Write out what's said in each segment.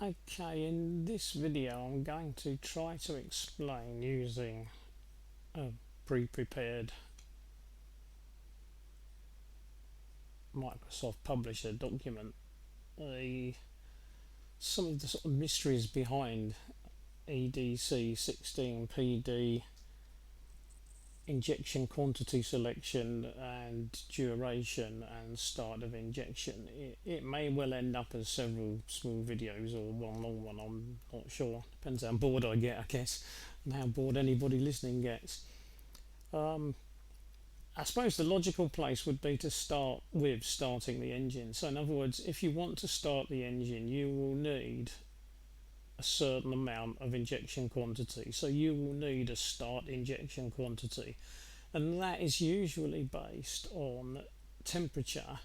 Okay, in this video I'm going to try to explain using a pre-prepared Microsoft Publisher document some of the sort of mysteries behind EDC16 PD injection quantity selection and duration and start of injection. It may well end up as several small videos or one long one, I'm not sure. Depends how bored I get, I guess, and how bored anybody listening gets. I suppose the logical place would be to start with starting the engine. So in other words, if you want to start the engine, you will need a certain amount of injection quantity. So you will need a start injection quantity, and that is usually based on temperature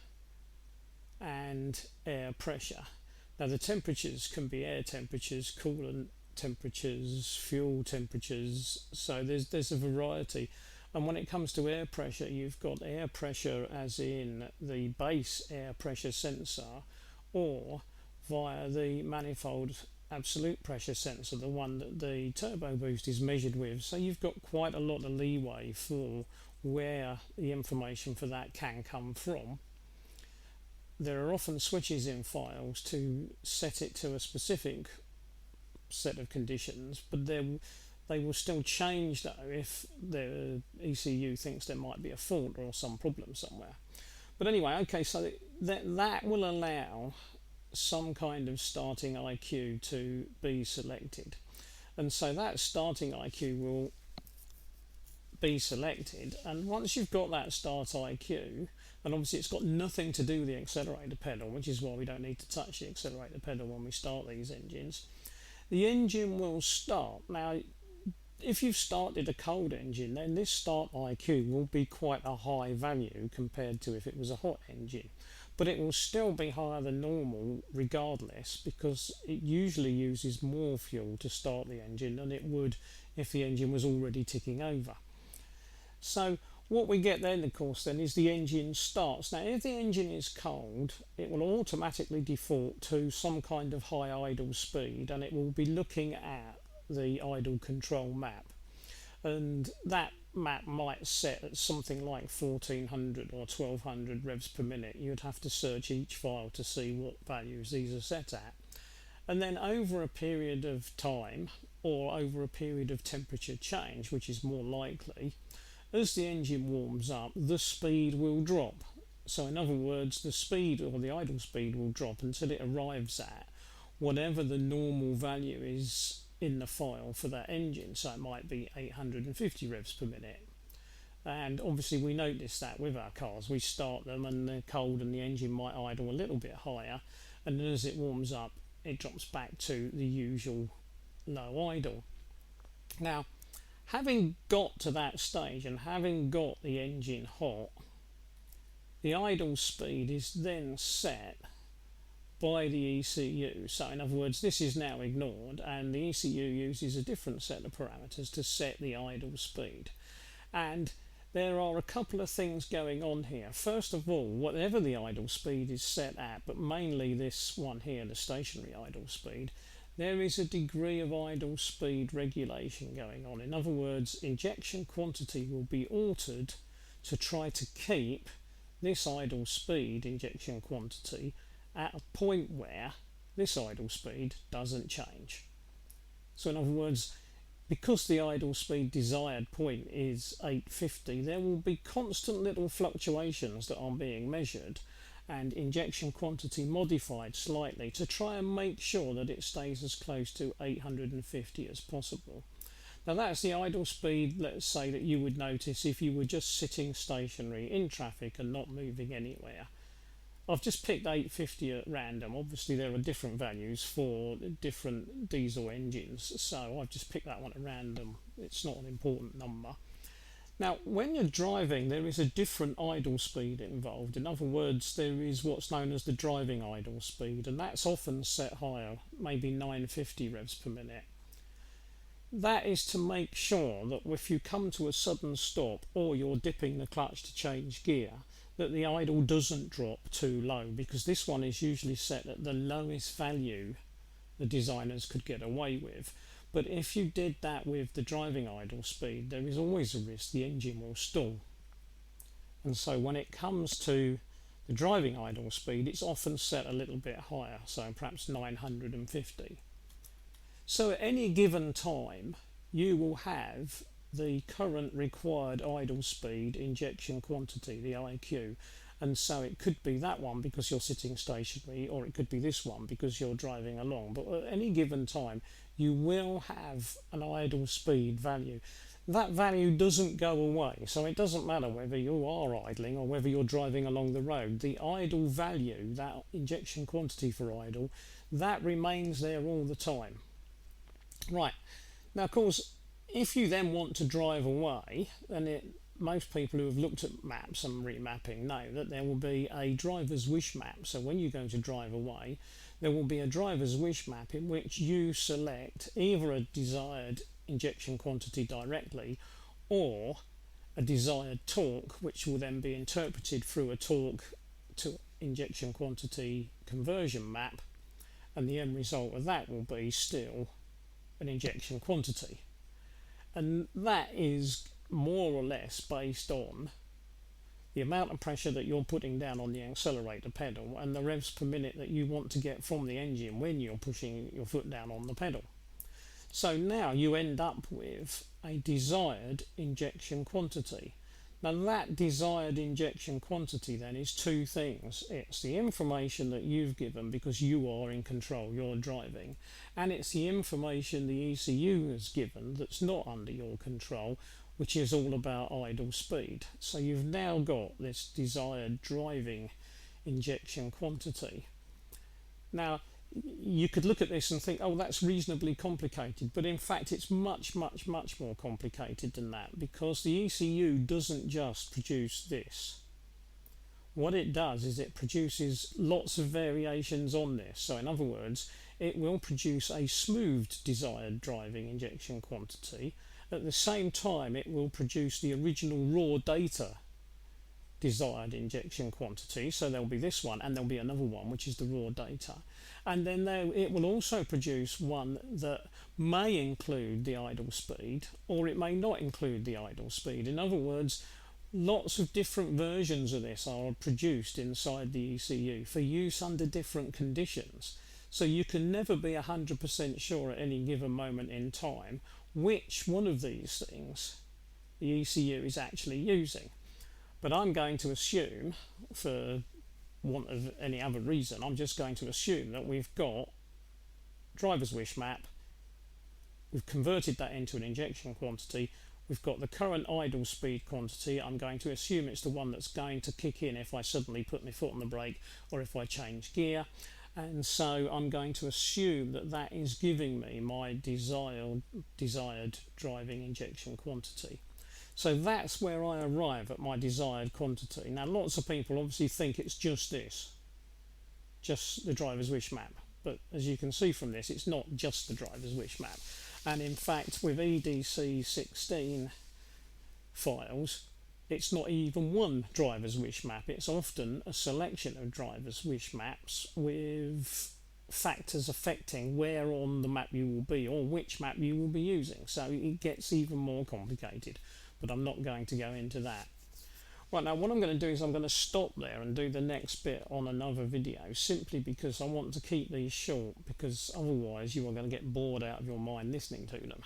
and air pressure. Now the temperatures can be air temperatures, coolant temperatures, fuel temperatures, so there's a variety. And when it comes to air pressure, you've got air pressure as in the base air pressure sensor, or via the manifold absolute pressure sensor, the one that the turbo boost is measured with. So you've got quite a lot of leeway for where the information for that can come from. There are often switches in files to set it to a specific set of conditions, but they will still change though if the ECU thinks there might be a fault or some problem somewhere. But anyway, okay, so that will allow some kind of starting IQ to be selected, and so that starting IQ will be selected, and once you've got that start IQ, and obviously it's got nothing to do with the accelerator pedal, which is why we don't need to touch the accelerator pedal when we start these engines, the engine will start. Now if you've started a cold engine, then this start IQ will be quite a high value compared to if it was a hot engine, but it will still be higher than normal regardless, because it usually uses more fuel to start the engine than it would if the engine was already ticking over. So what we get then, of course, then is the engine starts. Now if the engine is cold, it will automatically default to some kind of high idle speed, and it will be looking at the idle control map, and that map might set at something like 1400 or 1200 revs per minute. You'd have to search each file to see what values these are set at, and then over a period of time or over a period of temperature change, which is more likely, as the engine warms up, the speed will drop. So in other words, the speed or the idle speed will drop until it arrives at whatever the normal value is in the file for that engine. So it might be 850 revs per minute, and obviously we notice that with our cars. We start them and they're cold and the engine might idle a little bit higher, and then as it warms up it drops back to the usual low idle. Now having got to that stage and having got the engine hot, the idle speed is then set by the ECU. So in other words, this is now ignored, and the ECU uses a different set of parameters to set the idle speed. And there are a couple of things going on here. First of all, whatever the idle speed is set at, but mainly this one here, the stationary idle speed, there is a degree of idle speed regulation going on. In other words, injection quantity will be altered to try to keep this idle speed injection quantity at a point where this idle speed doesn't change. So in other words, because the idle speed desired point is 850, there will be constant little fluctuations that are being measured and injection quantity modified slightly to try and make sure that it stays as close to 850 as possible. Now that's the idle speed, let's say, that you would notice if you were just sitting stationary in traffic and not moving anywhere. I've just picked 850 at random. Obviously there are different values for different diesel engines, so I've just picked that one at random. It's not an important number. Now when you're driving, there is a different idle speed involved. In other words, there is what's known as the driving idle speed, and that's often set higher, maybe 950 revs per minute. That is to make sure that if you come to a sudden stop or you're dipping the clutch to change gear, that the idle doesn't drop too low, because this one is usually set at the lowest value the designers could get away with. But if you did that with the driving idle speed, there is always a risk the engine will stall. And so when it comes to the driving idle speed, it's often set a little bit higher, so perhaps 950. So at any given time, you will have the current required idle speed injection quantity, the IQ. And so it could be that one because you're sitting stationary, or it could be this one because you're driving along. But at any given time, you will have an idle speed value. That value doesn't go away, so it doesn't matter whether you are idling or whether you're driving along the road. The idle value, that injection quantity for idle, that remains there all the time. Right, now of course, if you then want to drive away, then most people who have looked at maps and remapping know that there will be a driver's wish map. So when you go to drive away, there will be a driver's wish map in which you select either a desired injection quantity directly or a desired torque, which will then be interpreted through a torque to injection quantity conversion map, and the end result of that will be still an injection quantity. And that is more or less based on the amount of pressure that you're putting down on the accelerator pedal and the revs per minute that you want to get from the engine when you're pushing your foot down on the pedal. So now you end up with a desired injection quantity. Now that desired injection quantity then is two things. It's the information that you've given because you are in control, you're driving, and it's the information the ECU has given that's not under your control, which is all about idle speed. So you've now got this desired driving injection quantity. Now you could look at this and think, oh, that's reasonably complicated, but in fact it's much more complicated than that, because the ECU doesn't just produce this. What it does is it produces lots of variations on this. So in other words, it will produce a smoothed desired driving injection quantity. At the same time, it will produce the original raw data desired injection quantity. So there'll be this one, and there'll be another one, which is the raw data. And then it will also produce one that may include the idle speed, or it may not include the idle speed. In other words, lots of different versions of this are produced inside the ECU for use under different conditions. So you can never be 100% sure at any given moment in time which one of these things the ECU is actually using. But I'm going to assume, for want of any other reason, I'm just going to assume that we've got driver's wish map, we've converted that into an injection quantity, we've got the current idle speed quantity. I'm going to assume it's the one that's going to kick in if I suddenly put my foot on the brake or if I change gear. And so I'm going to assume that that is giving me my desired driving injection quantity. So that's where I arrive at my desired quantity. Now lots of people obviously think it's just this, just the driver's wish map. But as you can see from this, it's not just the driver's wish map. And in fact, with EDC16 files, it's not even one driver's wish map. It's often a selection of driver's wish maps with factors affecting where on the map you will be or which map you will be using. So it gets even more complicated, but I'm not going to go into that. Right, now what I'm going to do is I'm going to stop there and do the next bit on another video, simply because I want to keep these short, because otherwise you are going to get bored out of your mind listening to them.